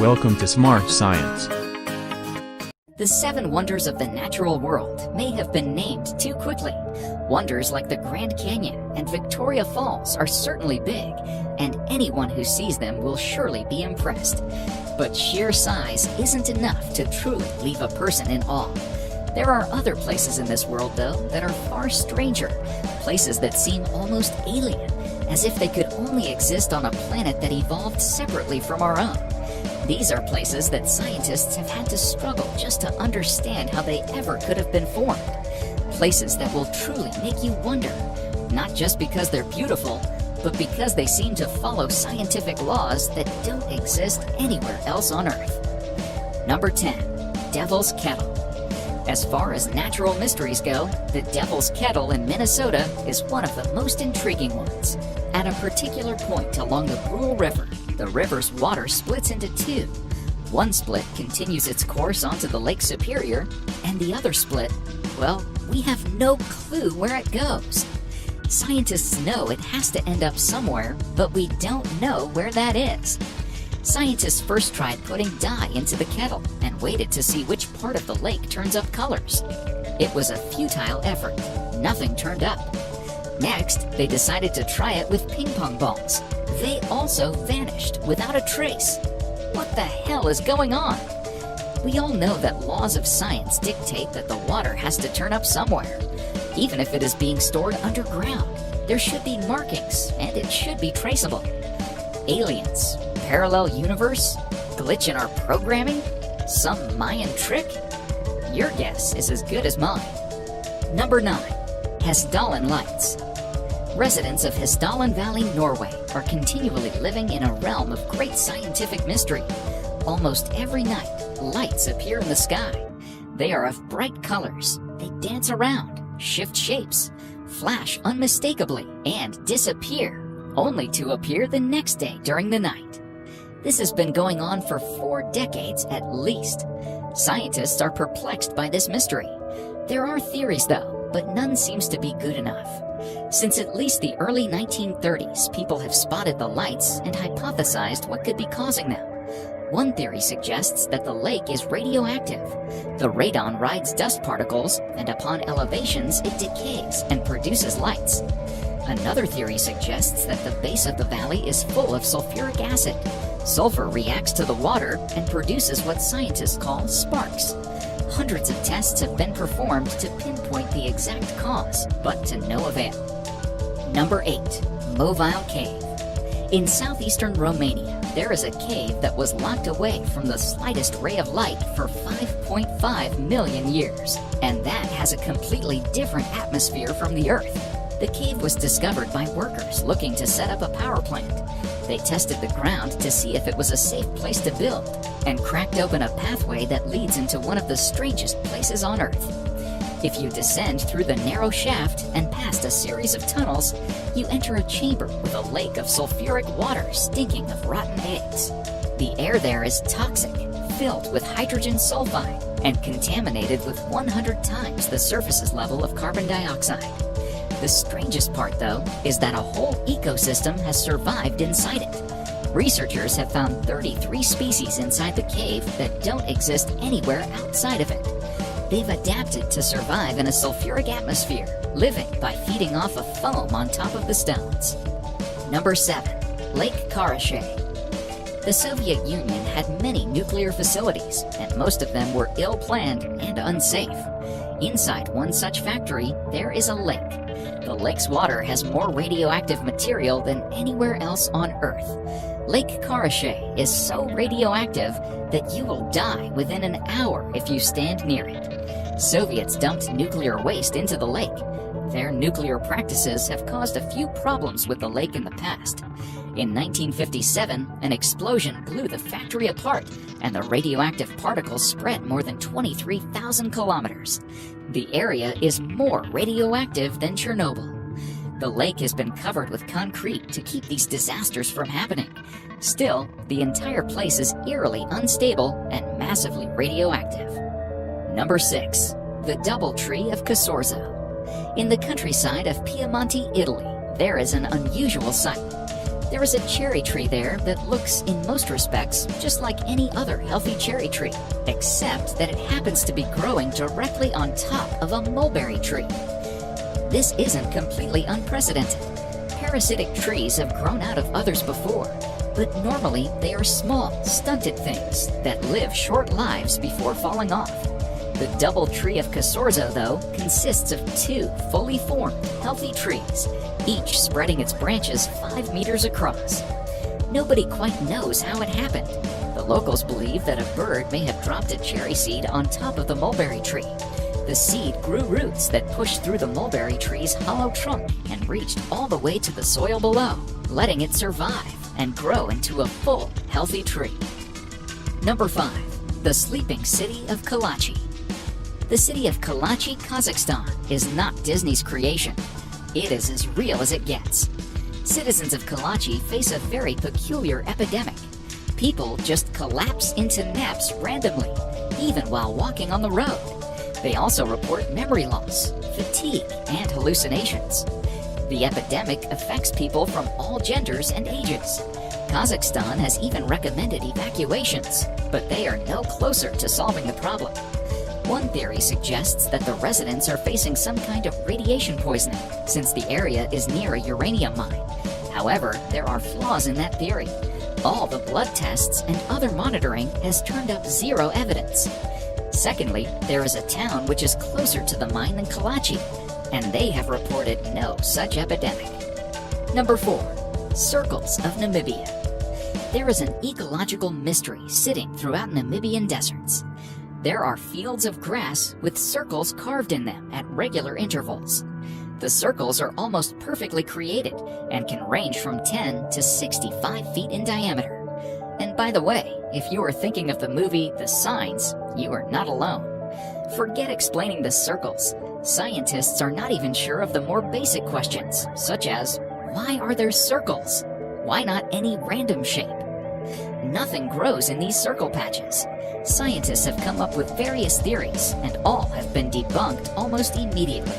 Welcome to Smart Science. The 7 wonders of the natural world may have been named too quickly. Wonders like the Grand Canyon and Victoria Falls are certainly big, and anyone who sees them will surely be impressed. But sheer size isn't enough to truly leave a person in awe. There are other places in this world, though, that are far stranger, places that seem almost alien, as if they could only exist on a planet that evolved separately from our own. These are places that scientists have had to struggle just to understand how they ever could have been formed. Places that will truly make you wonder, not just because they're beautiful, but because they seem to follow scientific laws that don't exist anywhere else on Earth. Number 10. Devil's Kettle. As far as natural mysteries go, the Devil's Kettle in Minnesota is one of the most intriguing ones. At a particular point along the Brule River, the river's water splits into 2. One split continues its course onto the Lake Superior, and the other split, well, we have no clue where it goes. Scientists know it has to end up somewhere, but we don't know where that is. Scientists first tried putting dye into the kettle and waited to see which part of the lake turns up colors. It was a futile effort. Nothing turned up. Next, they decided to try it with ping pong balls. They also vanished without a trace. What the hell is going on? We all know that laws of science dictate that the water has to turn up somewhere. Even if it is being stored underground, there should be markings and it should be traceable. Aliens? Parallel universe? Glitch in our programming? Some Mayan trick? Your guess is as good as mine. Number 9. Hessdalen Lights. Residents of Hessdalen Valley, Norway are continually living in a realm of great scientific mystery. Almost every night, lights appear in the sky. They are of bright colors. They dance around, shift shapes, flash unmistakably, and disappear, only to appear the next day during the night. This has been going on for 4 decades at least. Scientists are perplexed by this mystery. There are theories, though, but none seems to be good enough. Since at least the early 1930s, people have spotted the lights and hypothesized what could be causing them. One theory suggests that the lake is radioactive. The radon rides dust particles, and upon elevations, it decays and produces lights. Another theory suggests that the base of the valley is full of sulfuric acid. Sulfur reacts to the water and produces what scientists call sparks. Hundreds of tests have been performed to pinpoint the exact cause, but to no avail. Number 8. Movile Cave. In southeastern Romania, there is a cave that was locked away from the slightest ray of light for 5.5 million years, and that has a completely different atmosphere from the Earth. The cave was discovered by workers looking to set up a power plant. They tested the ground to see if it was a safe place to build, and cracked open a pathway that leads into one of the strangest places on Earth. If you descend through the narrow shaft and past a series of tunnels, you enter a chamber with a lake of sulfuric water stinking of rotten eggs. The air there is toxic, filled with hydrogen sulfide, and contaminated with 100 times the surface's level of carbon dioxide. The strangest part, though, is that a whole ecosystem has survived inside it. Researchers have found 33 species inside the cave that don't exist anywhere outside of it. They've adapted to survive in a sulfuric atmosphere, living by feeding off of foam on top of the stones. Number 7. Lake Karachay. The Soviet Union had many nuclear facilities, and most of them were ill-planned and unsafe. Inside one such factory, there is a lake. The lake's water has more radioactive material than anywhere else on Earth. Lake Karachay is so radioactive that you will die within an hour if you stand near it. Soviets dumped nuclear waste into the lake. Their nuclear practices have caused a few problems with the lake in the past. In 1957, an explosion blew the factory apart, and the radioactive particles spread more than 23,000 kilometers. The area is more radioactive than Chernobyl. The lake has been covered with concrete to keep these disasters from happening. Still, the entire place is eerily unstable and massively radioactive. Number 6. The Doubletree of Casorzo. In the countryside of Piemonte, Italy, there is an unusual sight. There is a cherry tree there that looks, in most respects, just like any other healthy cherry tree, except that it happens to be growing directly on top of a mulberry tree. This isn't completely unprecedented. Parasitic trees have grown out of others before, but normally they are small, stunted things that live short lives before falling off. The double tree of Casorzo, though, consists of two fully formed, healthy trees, each spreading its branches 5 meters across. Nobody quite knows how it happened. The locals believe that a bird may have dropped a cherry seed on top of the mulberry tree. The seed grew roots that pushed through the mulberry tree's hollow trunk and reached all the way to the soil below, letting it survive and grow into a full, healthy tree. Number 5. The sleeping city of Kalachi. The city of Kalachi, Kazakhstan is not Disney's creation. It is as real as it gets. Citizens of Kalachi face a very peculiar epidemic. People just collapse into naps randomly, even while walking on the road. They also report memory loss, fatigue, and hallucinations. The epidemic affects people from all genders and ages. Kazakhstan has even recommended evacuations, but they are no closer to solving the problem. One theory suggests that the residents are facing some kind of radiation poisoning, since the area is near a uranium mine. However, there are flaws in that theory. All the blood tests and other monitoring has turned up zero evidence. Secondly, there is a town which is closer to the mine than Kalachi, and they have reported no such epidemic. Number 4. Circles of Namibia. There is an ecological mystery sitting throughout Namibian deserts. There are fields of grass with circles carved in them at regular intervals. The circles are almost perfectly created and can range from 10 to 65 feet in diameter. And by the way, if you are thinking of the movie The Signs, you are not alone. Forget explaining the circles. Scientists are not even sure of the more basic questions, such as, why are there circles? Why not any random shape? Nothing grows in these circle patches. Scientists have come up with various theories, and all have been debunked almost immediately.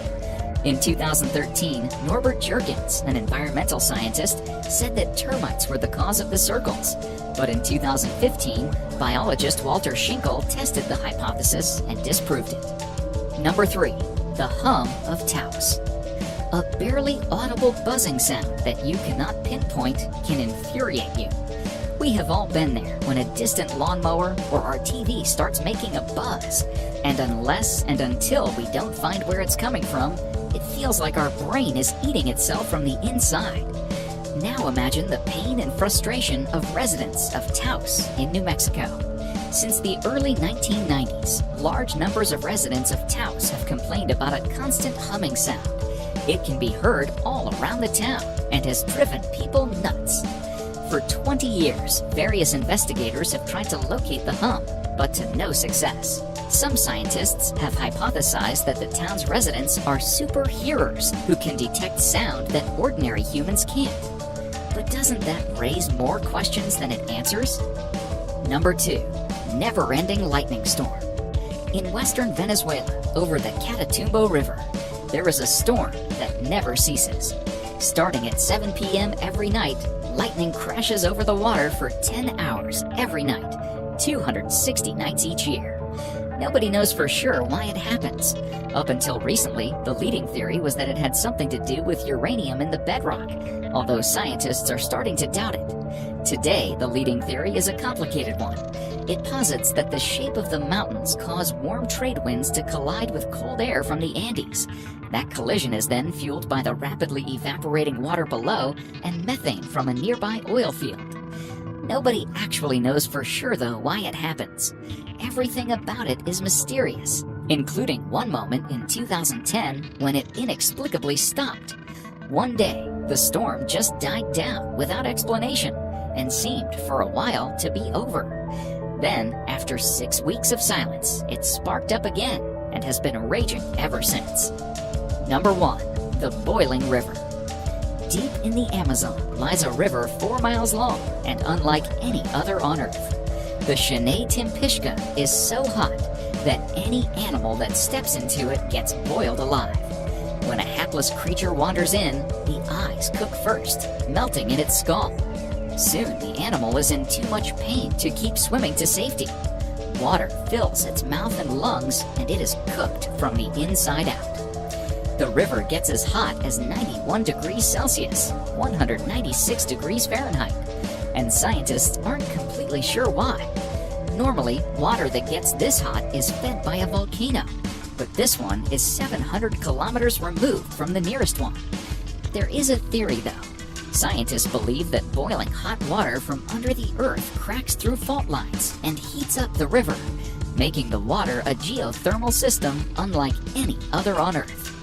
In 2013, Norbert Jurgens, an environmental scientist, said that termites were the cause of the circles. But in 2015, biologist Walter Schinkel tested the hypothesis and disproved it. Number 3. The hum of Taos. A barely audible buzzing sound that you cannot pinpoint can infuriate you. We have all been there when a distant lawnmower or our TV starts making a buzz, and unless and until we don't find where it's coming from, it feels like our brain is eating itself from the inside. Now imagine the pain and frustration of residents of Taos in New Mexico. Since the early 1990s, large numbers of residents of Taos have complained about a constant humming sound. It can be heard all around the town and has driven people nuts. For 20 years, various investigators have tried to locate the hum, but to no success. Some scientists have hypothesized that the town's residents are super hearers who can detect sound that ordinary humans can't. But doesn't that raise more questions than it answers? Number 2. Never-ending lightning storm. In western Venezuela, over the Catatumbo River, there is a storm that never ceases. Starting at 7 p.m. every night, lightning crashes over the water for 10 hours every night, 260 nights each year. Nobody knows for sure why it happens. Up until recently, the leading theory was that it had something to do with uranium in the bedrock, although scientists are starting to doubt it. Today, the leading theory is a complicated one. It posits that the shape of the mountains cause warm trade winds to collide with cold air from the Andes. That collision is then fueled by the rapidly evaporating water below and methane from a nearby oil field. Nobody actually knows for sure, though, why it happens. Everything about it is mysterious, including one moment in 2010 when it inexplicably stopped. One day, the storm just died down without explanation and seemed for a while to be over. Then, after 6 weeks of silence, it sparked up again and has been raging ever since. Number 1. The Boiling River. Deep in the Amazon lies a river 4 miles long and unlike any other on Earth. The Shenandoah Timpishka is so hot that any animal that steps into it gets boiled alive. When a happy hapless creature wanders in, the eyes cook first, melting in its skull. Soon the animal is in too much pain to keep swimming to safety. Water fills its mouth and lungs, and it is cooked from the inside out. The river gets as hot as 91 degrees Celsius, 196 degrees Fahrenheit, and scientists aren't completely sure why. Normally, water that gets this hot is fed by a volcano, but this one is 700 kilometers removed from the nearest one. There is a theory, though. Scientists believe that boiling hot water from under the earth cracks through fault lines and heats up the river, making the water a geothermal system unlike any other on Earth.